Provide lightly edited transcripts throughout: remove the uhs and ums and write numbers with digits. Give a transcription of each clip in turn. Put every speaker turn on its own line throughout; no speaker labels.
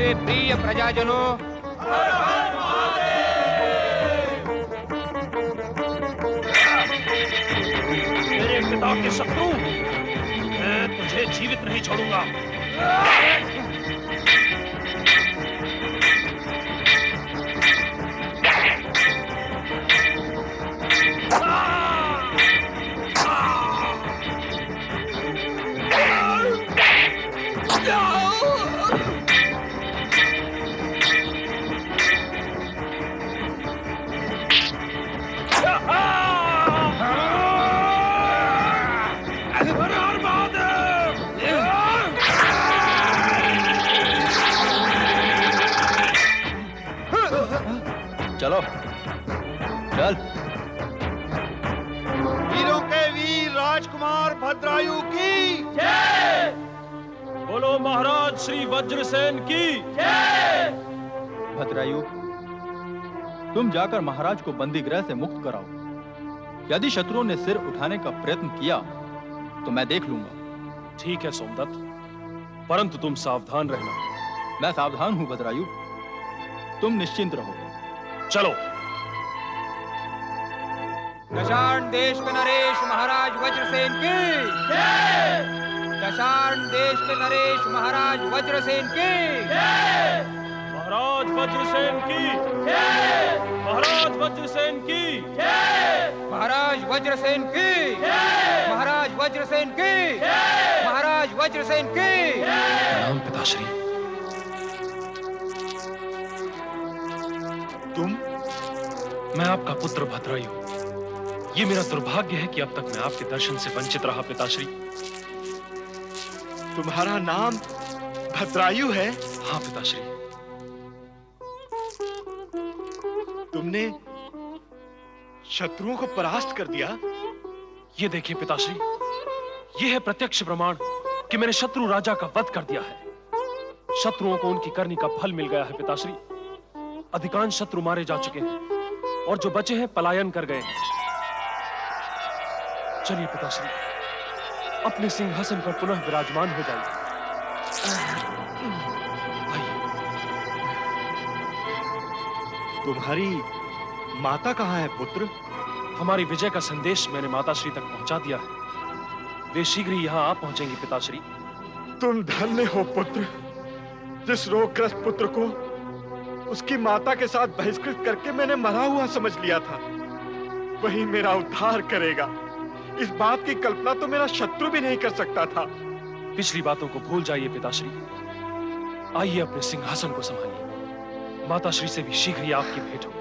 मेरे प्रिय प्रजाजनों,
मेरे पिता के शत्रु, मैं तुझे जीवित नहीं छोड़ूंगा।
चलो चल।
वीरों के वीर राजकुमार भद्रायु की
जय। बोलो महाराज श्री वज्रसेन की जय।
भद्रायु, तुम जाकर महाराज को बंदी गृह से मुक्त कराओ। यदि शत्रुओं ने सिर उठाने का प्रयत्न किया तो मैं देख लूंगा।
ठीक है सोमदत्त, परंतु तुम सावधान रहना।
मैं सावधान हूं भद्रायु, तुम निश्चिंत रहो।
चलो।
दशार्ण देश के नरेश महाराज वज्रसेन की जय। दशार्ण देश के नरेश महाराज वज्रसेन की जय।
महाराज वज्रसेन की जय। महाराज वज्रसेन की जय।
महाराज वज्रसेन की जय। महाराज वज्रसेन की जय। महाराज वज्रसेन की
प्रणाम पिताश्री।
तुम?
मैं आपका पुत्र भद्रायु। ये मेरा दुर्भाग्य है कि अब तक मैं आपके दर्शन से वंचित रहा पिताश्री।
तुम्हारा नाम भद्रायु है?
हाँ पिताश्री।
तुमने शत्रुओं को परास्त कर दिया?
ये देखिए पिताश्री, ये है प्रत्यक्ष प्रमाण कि मैंने शत्रु राजा का वध कर दिया है। शत्रुओं को उनकी करनी का फल मिल गया है पिताश्री। अधिकांश शत्रु मारे जा चुके हैं और जो बचे हैं पलायन कर गए हैं। चलिए पिताश्री, अपने सिंहासन पर पुनः विराजमान हो जाइए। आइए।
तुम्हारी माता कहाँ है पुत्र?
हमारी विजय का संदेश मैंने माताश्री तक पहुंचा दिया है। वे शीघ्र ही यहाँ आ पहुंचेंगी पिताश्री।
तुम धन्य हो पुत्र, जिस रोगग्रस्त पुत्र को उसकी माता के साथ बहिष्कृत करके मैंने मरा हुआ समझ लिया था, वही मेरा उद्धार करेगा। इस बात की कल्पना तो मेरा शत्रु भी नहीं कर सकता था।
पिछली बातों को भूल जाइए पिताश्री। आइए अपने सिंहासन को संभालिए। माताश्री से भी शीघ्र ही आपकी भेंट हो।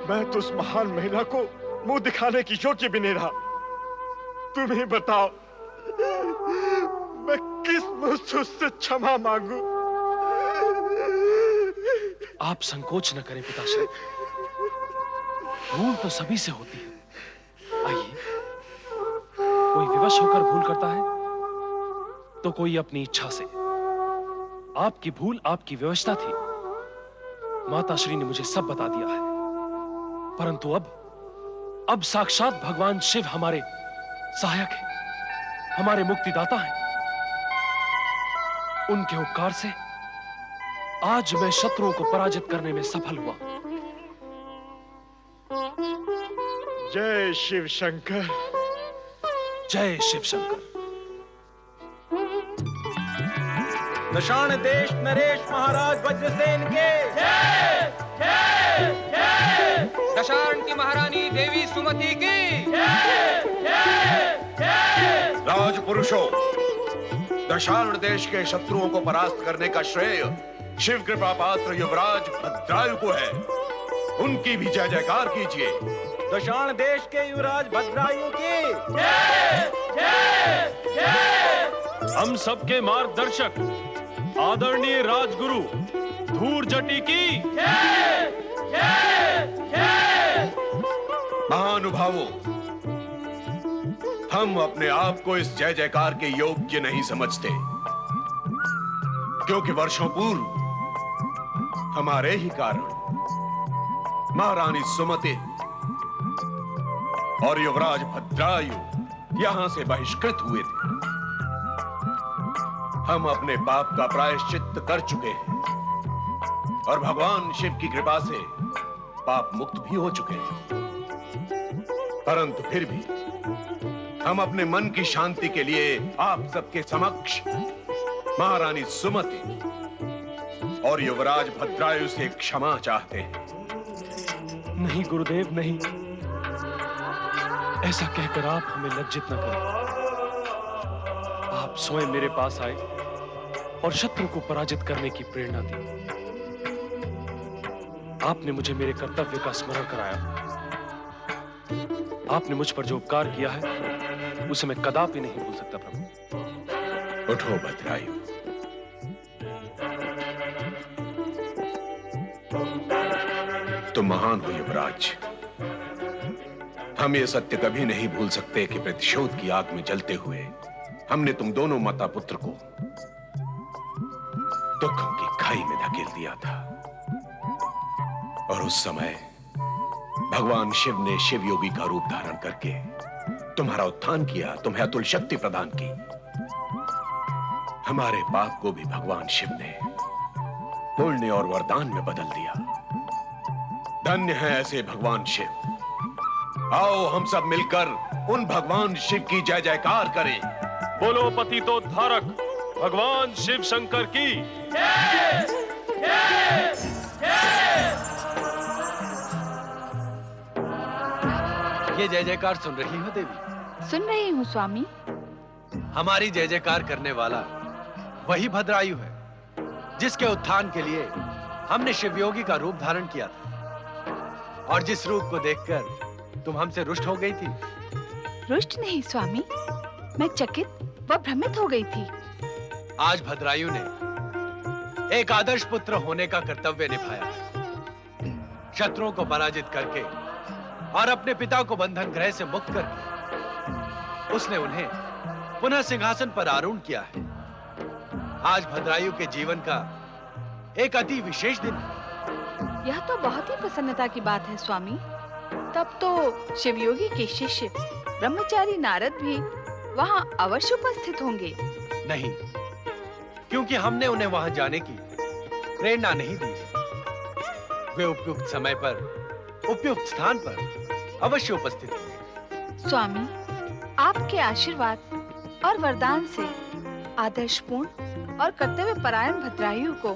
मैं तो उस महान महिला को मुंह दिखाने की योग्य भी नहीं रहा। तुम ही बताओ, मैं किस मुंह से उससे क्षमा मांगू?
आप संकोच न करें पिताश्री, भूल तो सभी से होती है। आइए, कोई विवश होकर भूल करता है तो कोई अपनी इच्छा से। आपकी भूल आपकी व्यवस्था थी। माताश्री ने मुझे सब बता दिया है। परंतु अब साक्षात भगवान शिव हमारे सहायक हैं, हमारे मुक्तिदाता हैं। उनके उपकार से आज मैं शत्रुओं को पराजित करने में सफल हुआ।
जय शिव शंकर।
जय शिव शंकर।
दशार्ण देश नरेश महाराज वज्रसेन के
जय। जय जय। दशार्ण की महारानी देवी सुमति की जय। जय जय।
राजपुरुषों, दशार्ण देश के शत्रुओं को परास्त करने का श्रेय शिव कृपा पात्र युवराज भद्रायु को है। उनकी भी जय जयकार कीजिए।
दशार्ण देश के युवराज भद्रायु की
जय। जय जय।
हम सबके मार्गदर्शक आदरणीय राजगुरु धूर्जटी की
जय। जय जय।
महानुभावों, हम अपने आप को इस जय जयकार के योग्य नहीं समझते, क्योंकि वर्षों पूर्व हमारे ही कारण महारानी सुमति और युवराज भद्रायु यहां से बहिष्कृत हुए थे। हम अपने पाप का प्रायश्चित कर चुके हैं और भगवान शिव की कृपा से पाप मुक्त भी हो चुके हैं। परंतु फिर भी हम अपने मन की शांति के लिए आप सबके समक्ष महारानी सुमति और युवराज भद्रायु से क्षमा चाहते हैं।
नहीं गुरुदेव, नहीं, ऐसा कहकर आप हमें लज्जित न करें। आप स्वयं मेरे पास आए और शत्रु को पराजित करने की प्रेरणा दी। आपने मुझे मेरे कर्तव्य का स्मरण कराया। आपने मुझ पर जो उपकार किया है उसे मैं कदापि नहीं भूल सकता प्रभु।
उठो भद्रायु। तुम महान हो युवराज। हम ये सत्य कभी नहीं भूल सकते कि प्रतिशोध की आग में जलते हुए हमने तुम दोनों माता पुत्र को दुखों की खाई में धकेल दिया था। और उस समय भगवान शिव ने शिव योगी का रूप धारण करके तुम्हारा उत्थान किया, तुम्हें अतुल शक्ति प्रदान की। हमारे पाप को भी भगवान शिव ने पुण्य और वरदान में बदल दिया। धन्य है ऐसे भगवान शिव। आओ हम सब मिलकर उन भगवान शिव की जय जयकार करें।
बोलो पतितोद्धारक भगवान शिव शंकर की जय।
ये जय जयकार सुन रही हो देवी?
सुन रही हूँ स्वामी।
हमारी जय जयकार करने वाला वही भद्रायु है जिसके उत्थान के लिए हमने शिवयोगी का रूप धारण किया था और जिस रूप को देखकर तुम हमसे रुष्ट हो गई थी।
रुष्ट नहीं स्वामी, मैं चकित व भ्रमित हो गई थी।
आज भद्रायु ने एक आदर्श पुत्र होने का कर्तव्य निभाया। शत्रुओं को पराजित करके और अपने पिता को बंधन गृह से मुक्त करके उसने उन्हें पुनः सिंहासन पर आरूढ़ किया है। आज भद्रायु के जीवन का एक अति विशेष दिन है।
यह तो बहुत ही प्रसन्नता की बात है स्वामी। तब तो शिवयोगी के शिष्य ब्रह्मचारी नारद भी वहाँ अवश्य उपस्थित होंगे।
नहीं, क्योंकि हमने उन्हें वहाँ जाने की प्रेरणा नहीं दी। वे उपयुक्त समय पर उपयुक्त स्थान पर अवश्य उपस्थित होंगे।
स्वामी, आपके आशीर्वाद और वरदान से आदर्शपूर्ण और कर्तव्य परायण भद्रायु को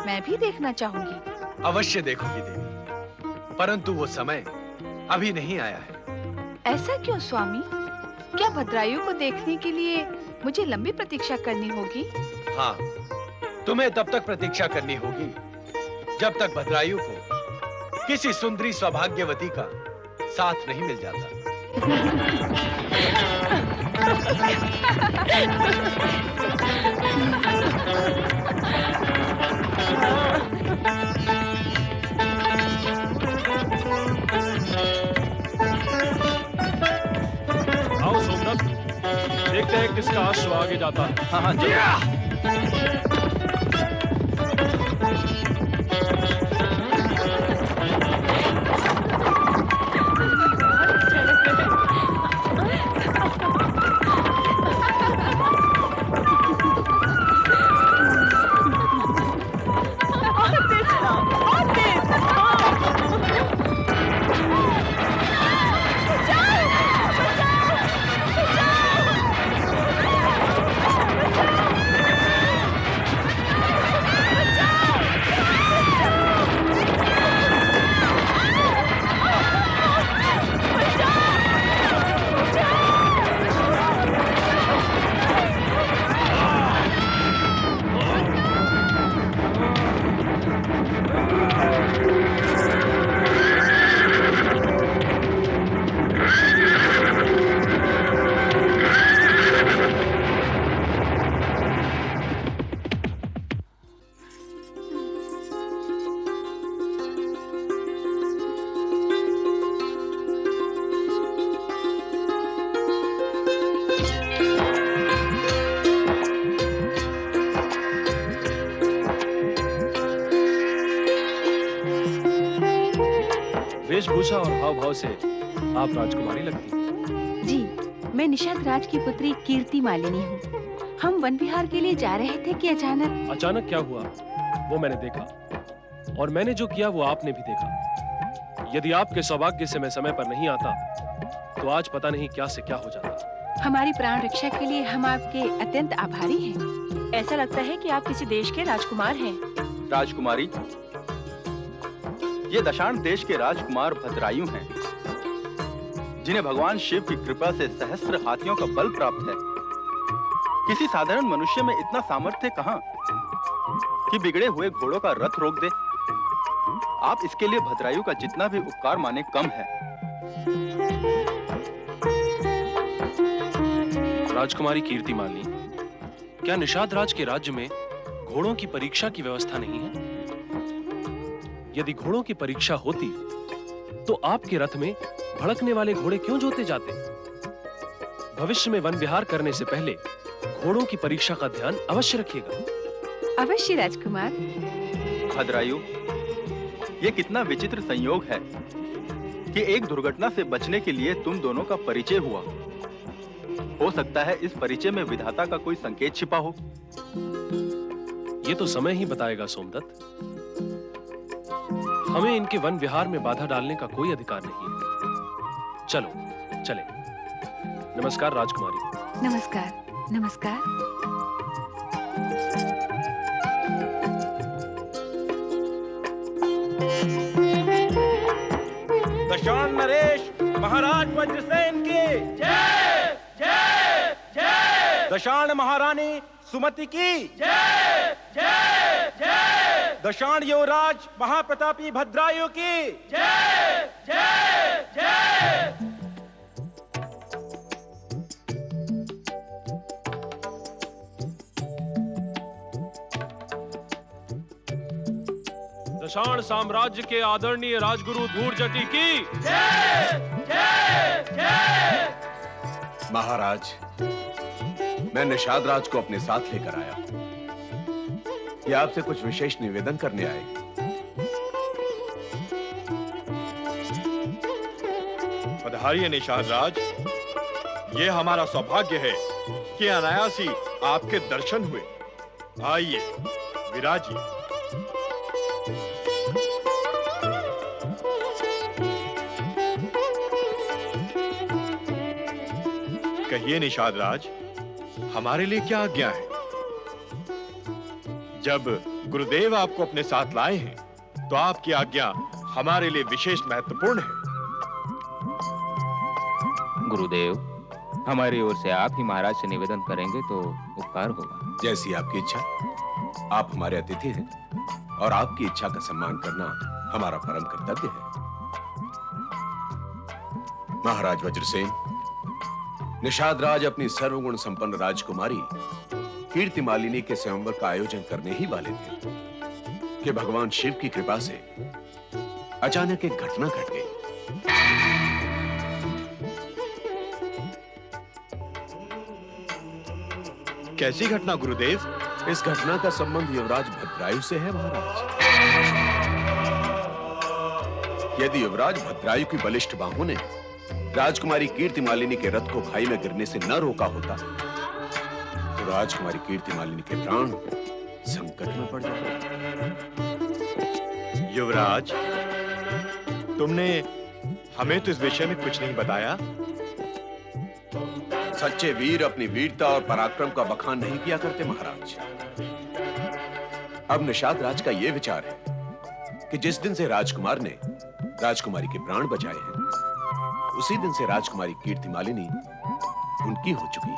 मैं भी देखना चाहूंगी।
अवश्य देखोगी देवी, परंतु वो समय अभी नहीं आया है।
ऐसा क्यों स्वामी? क्या भद्रायु को देखने के लिए मुझे लंबी प्रतीक्षा करनी होगी?
हाँ, तुम्हें तब तक प्रतीक्षा करनी होगी जब तक भद्रायु को किसी सुंदरी सौभाग्यवती का साथ नहीं मिल जाता।
आओ सोमनाथ, देखते हैं किसका अश्व आगे जाता है।
हाँ हाँ चलो।
वेशभूषा और हाव भाव से आप राजकुमारी लगती हैं।
जी, मैं निषाद राज की पुत्री कीर्ति मालिनी हूँ। हम वन विहार के लिए जा रहे थे कि अचानक?
अचानक क्या हुआ वो मैंने देखा, और मैंने जो किया वो आपने भी देखा। यदि आपके सौभाग्य से मैं समय पर नहीं आता तो आज पता नहीं क्या से क्या हो जाता।
हमारी प्राण रक्षा के लिए हम आपके अत्यंत आभारी हैं।
ऐसा लगता है कि आप किसी देश के राजकुमार हैं।
राजकुमारी, ये दशाण देश के राजकुमार भद्रायु हैं, जिन्हें भगवान शिव की कृपा से सहस्त्र हाथियों का बल प्राप्त है। किसी साधारण मनुष्य में इतना सामर्थ्य कहाँ कि बिगड़े हुए घोड़ों का रथ रोक दे। आप इसके लिए भद्रायु का जितना भी उपकार माने कम है।
राजकुमारी कीर्तिमालिनी, क्या निषाद राज के राज्य में घोड़ों की परीक्षा की व्यवस्था नहीं है? यदि घोड़ों की परीक्षा होती तो आपके रथ में भड़कने वाले घोड़े क्यों जोते जाते? भविष्य में वन विहार करने से पहले घोड़ों की परीक्षा का ध्यान अवश्य रखिएगा।
अवश्य राजकुमार।
भद्रायु, ये कितना विचित्र संयोग है कि एक दुर्घटना से बचने के लिए तुम दोनों का परिचय हुआ। हो सकता है इस परिचय में विधाता का कोई संकेत छिपा हो।
ये तो समय ही बताएगा सोमदत्त। हमें इनके वन विहार में बाधा डालने का कोई अधिकार नहीं है। चलो चले। नमस्कार राजकुमारी।
नमस्कार। नमस्कार।
दशाण नरेश महाराज वज्रसेन की जय जय जय। दशाण महारानी सुमति की जय जय जय। दशाण युवराज महाप्रतापी भद्रायु की जय जय जय।
दशाण साम्राज्य के आदरणीय राजगुरु धूर्जटी की
जय जय जय।
महाराज, मैं निषाद राज को अपने साथ लेकर आया। ये आपसे कुछ विशेष निवेदन करने आए।
पधारिए निषाद राज। ये हमारा सौभाग्य है कि अनायास ही आपके दर्शन हुए। आइए विराजिए। कहिए निषाद राज, हमारे लिए क्या आज्ञा है? जब गुरुदेव आपको अपने साथ लाए हैं तो आपकी आज्ञा हमारे लिए विशेष महत्वपूर्ण है।
गुरुदेव, हमारी ओर से आप ही महाराज से निवेदन करेंगे तो उपकार होगा।
जैसी आपकी इच्छा। आप हमारे अतिथि हैं और आपकी इच्छा का सम्मान करना हमारा परम कर्तव्य है। महाराज वज्रसेन, निषाद राज अपनी सर्वगुण संपन्न राजकुमारी कीर्तिमालिनी के स्वयंवर का आयोजन करने ही वाले थे कि भगवान शिव की कृपा से अचानक एक घटना घट गई।
कैसी घटना गुरुदेव?
इस घटना का संबंध युवराज भद्रायु से है महाराज। यदि युवराज भद्रायु की बलिष्ठ बाहों ने राजकुमारी कीर्तिमालिनी के रथ को खाई में गिरने से न रोका होता तो राजकुमारी कीर्तिमालिनी के प्राण संकट में पड़ जाते।
युवराज, तुमने हमें तो इस विषय में कुछ नहीं बताया।
सच्चे वीर अपनी वीरता और पराक्रम का बखान नहीं किया करते महाराज। अब निषाद राज का यह विचार है कि जिस दिन से राजकुमार ने राजकुमारी के प्राण बचाए हैं, उसी दिन से राजकुमारी कीर्तिमालिनी उनकी हो चुकी है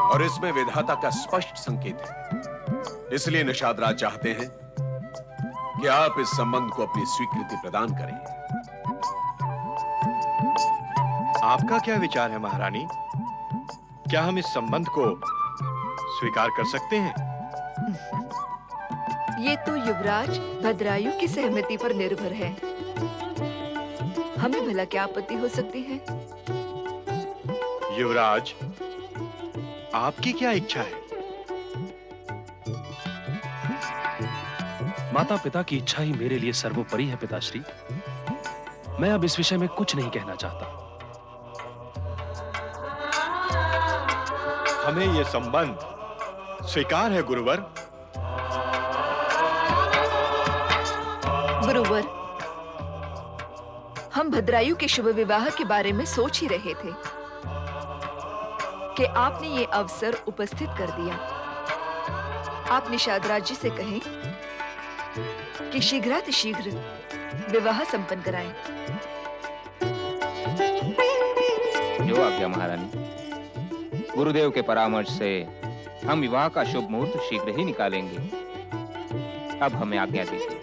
और इसमें विधाता का स्पष्ट संकेत है। इसलिए निषाद राज चाहते हैं कि आप इस संबंध को अपनी स्वीकृति प्रदान करें।
आपका क्या विचार है महारानी? क्या हम इस संबंध को स्वीकार कर सकते हैं?
ये तो युवराज भद्रायु की सहमति पर निर्भर है। हमें भला क्या आपत्ति हो सकती है?
युवराज, आपकी क्या इच्छा है?
माता पिता की इच्छा ही मेरे लिए सर्वोपरि है पिताश्री। मैं अब इस विषय में कुछ नहीं कहना चाहता।
हमें ये संबंध स्वीकार है गुरुवर।
गुरुवर, हम भद्रायु के शुभ विवाह के बारे में सोच ही रहे थे कि आपने ये अवसर उपस्थित कर दिया। आप निषादराज जी से कहें कि शीघ्रातिशीघ्र विवाह संपन्न कराएं।
जो आज्ञा महारानी। गुरुदेव के परामर्श से हम विवाह का शुभ मुहूर्त शीघ्र ही निकालेंगे। अब हमें आज्ञा दीजिए।